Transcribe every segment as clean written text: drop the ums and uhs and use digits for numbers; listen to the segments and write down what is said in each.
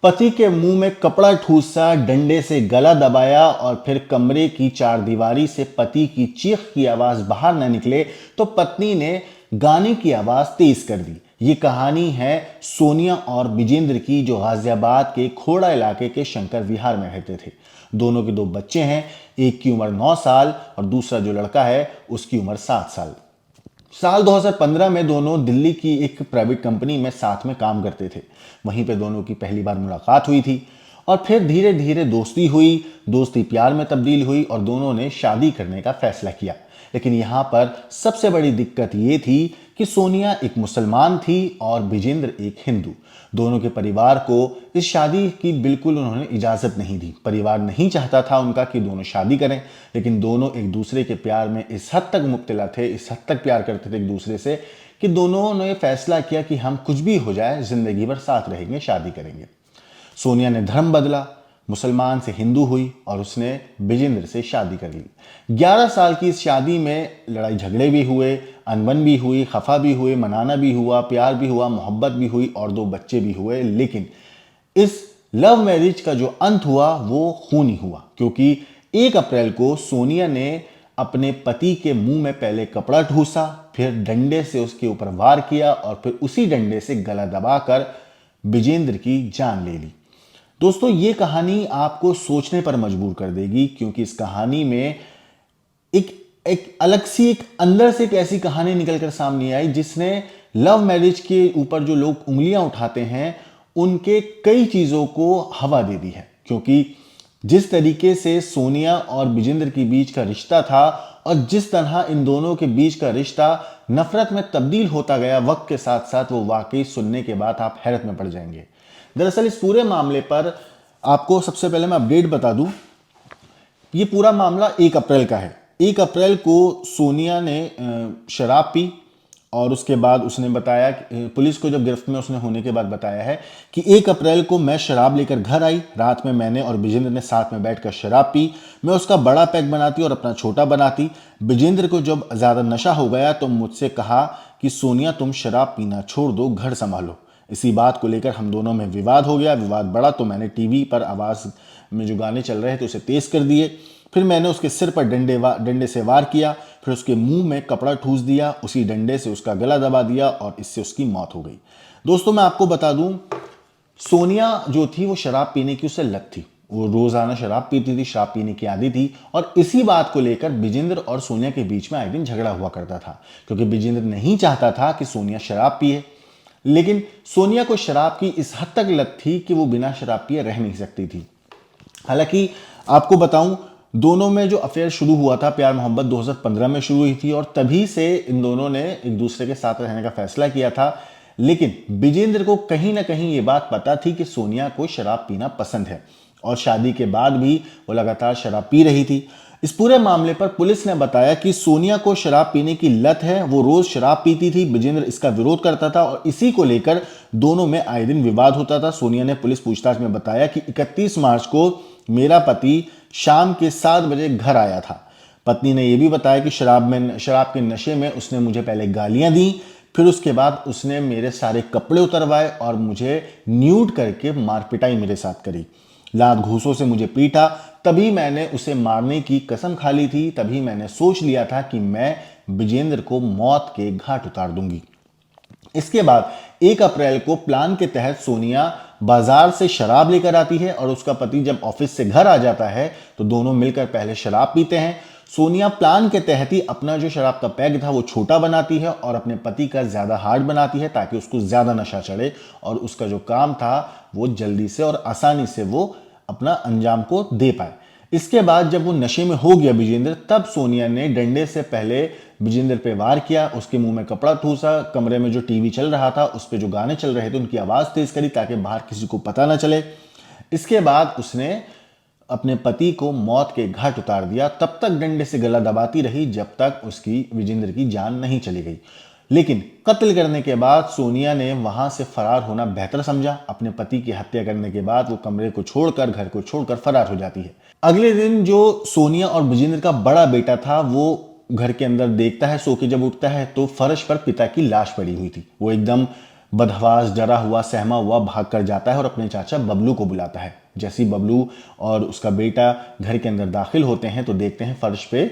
पति के मुंह में कपड़ा ठूसा, डंडे से गला दबाया और फिर कमरे की चारदीवारी से पति की चीख की आवाज बाहर न निकले तो पत्नी ने गाने की आवाज तेज कर दी। ये कहानी है सोनिया और विजेंद्र की, जो गाजियाबाद के खोड़ा इलाके के शंकर विहार में रहते थे। दोनों के दो बच्चे हैं, एक की उम्र 9 साल और दूसरा जो लड़का है उसकी उम्र 7 साल। साल 2015 में दोनों दिल्ली की एक प्राइवेट कंपनी में साथ में काम करते थे। वहीं पे दोनों की पहली बार मुलाकात हुई थी और फिर धीरे धीरे दोस्ती हुई, दोस्ती प्यार में तब्दील हुई और दोनों ने शादी करने का फैसला किया। लेकिन यहाँ पर सबसे बड़ी दिक्कत ये थी कि सोनिया एक मुसलमान थी और विजेंद्र एक हिंदू। दोनों के परिवार को इस शादी की बिल्कुल उन्होंने इजाज़त नहीं दी। परिवार नहीं चाहता था उनका कि दोनों शादी करें, लेकिन दोनों एक दूसरे के प्यार में इस हद तक मुब्तला थे, इस हद तक प्यार करते थे एक दूसरे से कि दोनों ने फैसला किया कि हम कुछ भी हो जाए जिंदगी भर साथ रहेंगे, शादी करेंगे। सोनिया ने धर्म बदला, मुसलमान से हिंदू हुई और उसने विजेंद्र से शादी कर ली। 11 साल की इस शादी में लड़ाई झगड़े भी हुए, अनबन भी हुई, खफा भी हुए, मनाना भी हुआ, प्यार भी हुआ, मोहब्बत भी हुई और 2 बच्चे भी हुए। लेकिन इस लव मैरिज का जो अंत हुआ वो खूनी हुआ, क्योंकि 1 अप्रैल को सोनिया ने अपने पति के मुंह में पहले कपड़ा ठूसा, फिर डंडे से उसके ऊपर वार किया और फिर उसी डंडे से गला दबाकर विजेंद्र की जान ले ली। दोस्तों, ये कहानी आपको सोचने पर मजबूर कर देगी, क्योंकि इस कहानी में एक एक अलग सी, एक अंदर से एक ऐसी कहानी निकलकर सामने आई जिसने लव मैरिज के ऊपर जो लोग उंगलियां उठाते हैं उनके कई चीजों को हवा दे दी है। क्योंकि जिस तरीके से सोनिया और विजेंद्र के बीच का रिश्ता था और जिस तरह इन दोनों के बीच का रिश्ता नफरत में तब्दील होता गया वक्त के साथ साथ, वो वाकई सुनने के बाद आप हैरत में पड़ जाएंगे। दरअसल इस पूरे मामले पर आपको सबसे पहले मैं अपडेट बता दूं। ये पूरा मामला 1 अप्रैल का है। 1 अप्रैल को सोनिया ने शराब पी और उसके बाद उसने बताया, पुलिस को जब गिरफ्त में उसने होने के बाद बताया है कि 1 अप्रैल को मैं शराब लेकर घर आई। रात में मैंने और विजेंद्र ने साथ में बैठकर शराब पी। मैं उसका बड़ा पैक बनाती और अपना छोटा बनाती। विजेंद्र को जब ज़्यादा नशा हो गया तो मुझसे कहा कि सोनिया, तुम शराब पीना छोड़ दो, घर संभालो। इसी बात को लेकर हम दोनों में विवाद हो गया। विवाद बढ़ा तो मैंने टीवी पर आवाज़ में जो गाने चल रहे थे उसे तेज़ कर दिए। फिर मैंने उसके सिर पर डंडे से वार किया, फिर उसके मुंह में कपड़ा ठूस दिया, उसी डंडे से उसका गला दबा दिया और इससे उसकी मौत हो गई। दोस्तों, मैं आपको बता दूं, सोनिया जो थी वो शराब पीने की उसे लत थी। वो रोजाना शराब पीती थी, शराब पीने की आदी थी और इसी बात को लेकर विजेंद्र और सोनिया के बीच में आए दिन झगड़ा हुआ करता था, क्योंकि विजेंद्र नहीं चाहता था कि सोनिया शराब पिए। लेकिन सोनिया को शराब की इस हद तक लत थी कि वो बिना शराब पिए रह नहीं सकती थी। हालांकि आपको बताऊं, दोनों में जो अफेयर शुरू हुआ था, प्यार मोहब्बत 2015 में शुरू हुई थी और तभी से इन दोनों ने एक दूसरे के साथ रहने का फैसला किया था। लेकिन विजेंद्र को कहीं ना कहीं ये बात पता थी कि सोनिया को शराब पीना पसंद है और शादी के बाद भी वो लगातार शराब पी रही थी। इस पूरे मामले पर पुलिस ने बताया कि सोनिया को शराब पीने की लत है, वो रोज शराब पीती थी। विजेंद्र इसका विरोध करता था और इसी को लेकर दोनों में आए दिन विवाद होता था। सोनिया ने पुलिस पूछताछ में बताया कि 31 मार्च को मेरा पति शाम के 7 बजे घर आया था। पत्नी ने यह भी बताया कि शराब के नशे में उसने मुझे पहले गालियां दी, फिर उसके बाद उसने मेरे सारे कपड़े उतरवाए और मुझे न्यूड करके मारपिटाई मेरे साथ करी। लात घूंसों से मुझे पीटा। तभी मैंने उसे मारने की कसम खा ली थी। तभी मैंने सोच लिया था कि मैं विजेंद्र को मौत के घाट उतार दूंगी। इसके बाद 1 अप्रैल को प्लान के तहत सोनिया बाजार से शराब लेकर आती है और उसका पति जब ऑफिस से घर आ जाता है तो दोनों मिलकर पहले शराब पीते हैं। सोनिया प्लान के तहत ही अपना जो शराब का पैग था वो छोटा बनाती है और अपने पति का ज्यादा हार्ड बनाती है ताकि उसको ज्यादा नशा चढ़े और उसका जो काम था वो जल्दी से और आसानी से वो अपना अंजाम को दे पाए। इसके बाद जब वो नशे में हो गया विजेंद्र, तब सोनिया ने डंडे से पहले विजेंद्र पे वार किया, उसके मुंह में कपड़ा ठूसा, कमरे में जो टीवी चल रहा था उस पे जो गाने चल रहे थे उनकी आवाज तेज करी ताकि बाहर किसी को पता ना चले। इसके बाद उसने अपने पति को मौत के घाट उतार दिया। तब तक डंडे से गला दबाती रही जब तक उसकी विजेंद्र की जान नहीं चली गई। लेकिन कत्ल करने के बाद सोनिया ने वहां से फरार होना बेहतर समझा। अपने पति की हत्या करने के बाद वो कमरे को छोड़कर, घर को छोड़कर फरार हो जाती है। अगले दिन जो सोनिया और विजेंद्र का बड़ा बेटा था वो घर के अंदर देखता है, सो के जब उठता है तो फर्श पर पिता की लाश पड़ी हुई थी। वो एकदम बदहवास डरा हुआ सहमा हुआ भाग कर जाता है और अपने चाचा बबलू को बुलाता है। जैसे ही बबलू और उसका बेटा घर के अंदर दाखिल होते हैं तो देखते हैं फर्श पे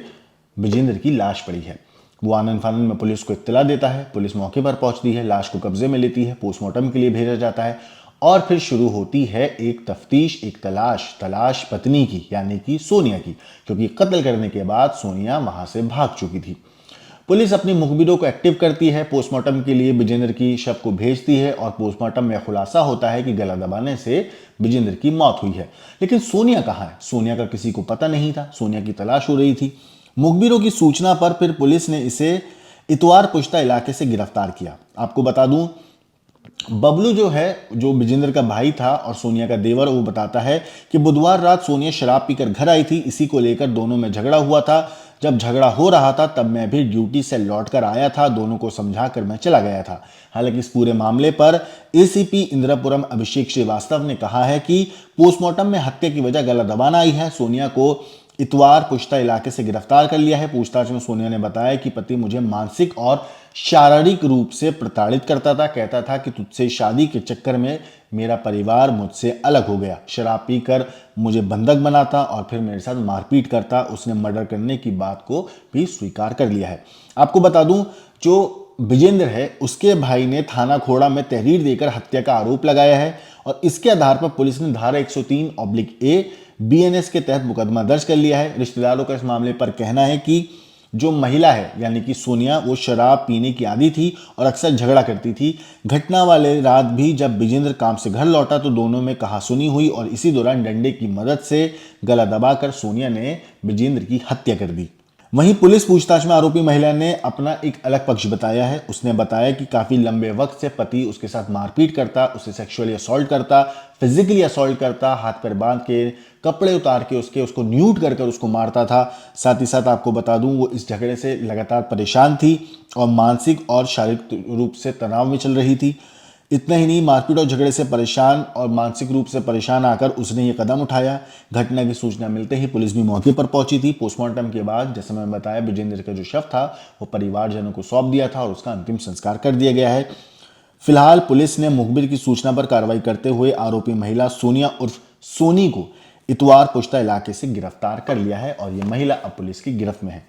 विजेंद्र की लाश पड़ी है। वो आनन फानन में पुलिस को इत्तला देता है। पुलिस मौके पर पहुंचती है, लाश को कब्जे में लेती है, पोस्टमार्टम के लिए भेजा जाता है और फिर शुरू होती है एक तफ्तीश, एक तलाश पत्नी की यानी कि सोनिया की, क्योंकि कत्ल करने के बाद सोनिया वहां से भाग चुकी थी। पुलिस अपनी मुखबिरों को एक्टिव करती है, पोस्टमार्टम के लिए विजेंद्र की शव को भेजती है और पोस्टमार्टम में खुलासा होता है कि गला दबाने से विजेंद्र की मौत हुई है। लेकिन सोनिया कहाँ है? सोनिया का किसी को पता नहीं था। सोनिया की तलाश हो रही थी। मुखबिरों की सूचना पर फिर पुलिस ने इसे इतवार पुश्ता इलाके से गिरफ्तार किया। आपको बता दूं, बबलू जो है, जो विजेंद्र का भाई था और सोनिया का देवर, वो बताता है कि बुधवार रात सोनिया शराब पीकर घर आई थी। इसी को लेकर दोनों में झगड़ा हुआ था। जब झगड़ा हो रहा था तब मैं भी ड्यूटी से लौटकर आया था। दोनों को समझाकर मैं चला गया था। हालांकि इस पूरे मामले पर एसीपी इंदिरापुरम अभिषेक श्रीवास्तव ने कहा है कि पोस्टमार्टम में हत्या की वजह गला दबाना आई है। सोनिया को इतवार पुश्ता इलाके से गिरफ्तार कर लिया है। पूछताछ में सोनिया ने बताया कि पति मुझे मानसिक और शारीरिक रूप से प्रताड़ित करता था। कहता था कि तुझसे शादी के चक्कर में मेरा परिवार मुझसे अलग हो गया। शराब पीकर मुझे बंधक बनाता और फिर मेरे साथ मारपीट करता। उसने मर्डर करने की बात को भी स्वीकार कर लिया है। आपको बता दूं, जो विजेंद्र है उसके भाई ने थाना खोड़ा में तहरीर देकर हत्या का आरोप लगाया है और इसके आधार पर पुलिस ने धारा 103/A BNS के तहत मुकदमा दर्ज कर लिया है। रिश्तेदारों का इस मामले पर कहना है कि जो महिला है यानी कि सोनिया, वो शराब पीने की आदी थी और अक्सर झगड़ा करती थी। घटना वाले रात भी जब विजेंद्र काम से घर लौटा तो दोनों में कहासुनी हुई और इसी दौरान डंडे की मदद से गला दबाकर सोनिया ने विजेंद्र की हत्या कर दी। वहीं पुलिस पूछताछ में आरोपी महिला ने अपना एक अलग पक्ष बताया है। उसने बताया कि काफी लंबे वक्त से पति उसके साथ मारपीट करता, उसे सेक्सुअली असॉल्ट करता, फिजिकली असॉल्ट करता, हाथ पैर बांध के, कपड़े उतार के उसको न्यूड कर उसको मारता था। साथ ही साथ आपको बता दूं, वो इस झगड़े से लगातार परेशान थी और मानसिक और शारीरिक रूप से तनाव में चल रही थी। इतना ही नहीं, मारपीट और झगड़े से परेशान और मानसिक रूप से परेशान आकर उसने ये कदम उठाया। घटना की सूचना मिलते ही पुलिस भी मौके पर पहुंची थी। पोस्टमार्टम के बाद, जैसे मैंने बताया, विजेंद्र का जो शव था वो परिवारजनों को सौंप दिया था और उसका अंतिम संस्कार कर दिया गया है। फिलहाल पुलिस ने मुखबिर की सूचना पर कार्रवाई करते हुए आरोपी महिला सोनिया उर्फ सोनी को इतवार पुश्ता इलाके से गिरफ्तार कर लिया है और ये महिला अब पुलिस की गिरफ्त में है।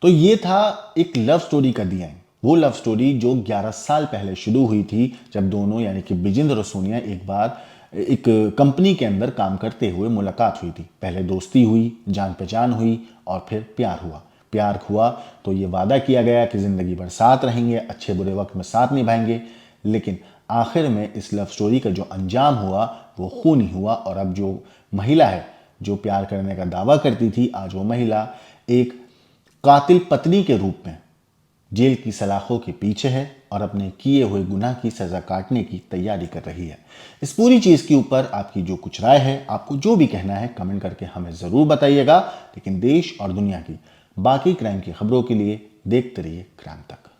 तो ये था एक लव स्टोरी का दिया, वो लव स्टोरी जो 11 साल पहले शुरू हुई थी, जब दोनों यानी कि विजेंद्र और सोनिया एक बार एक कंपनी के अंदर काम करते हुए मुलाकात हुई थी। पहले दोस्ती हुई, जान पहचान हुई और फिर प्यार हुआ। प्यार हुआ तो ये वादा किया गया कि जिंदगी भर साथ रहेंगे, अच्छे बुरे वक्त में साथ निभाएंगे। लेकिन आखिर में इस लव स्टोरी का जो अंजाम हुआ वो खूनी हुआ और अब जो महिला है, जो प्यार करने का दावा करती थी, आज वो महिला एक कातिल पत्नी के रूप में जेल की सलाखों के पीछे है और अपने किए हुए गुनाह की सजा काटने की तैयारी कर रही है। इस पूरी चीज के ऊपर आपकी जो कुछ राय है, आपको जो भी कहना है, कमेंट करके हमें जरूर बताइएगा। लेकिन देश और दुनिया की बाकी क्राइम की खबरों के लिए देखते रहिए क्राइम तक।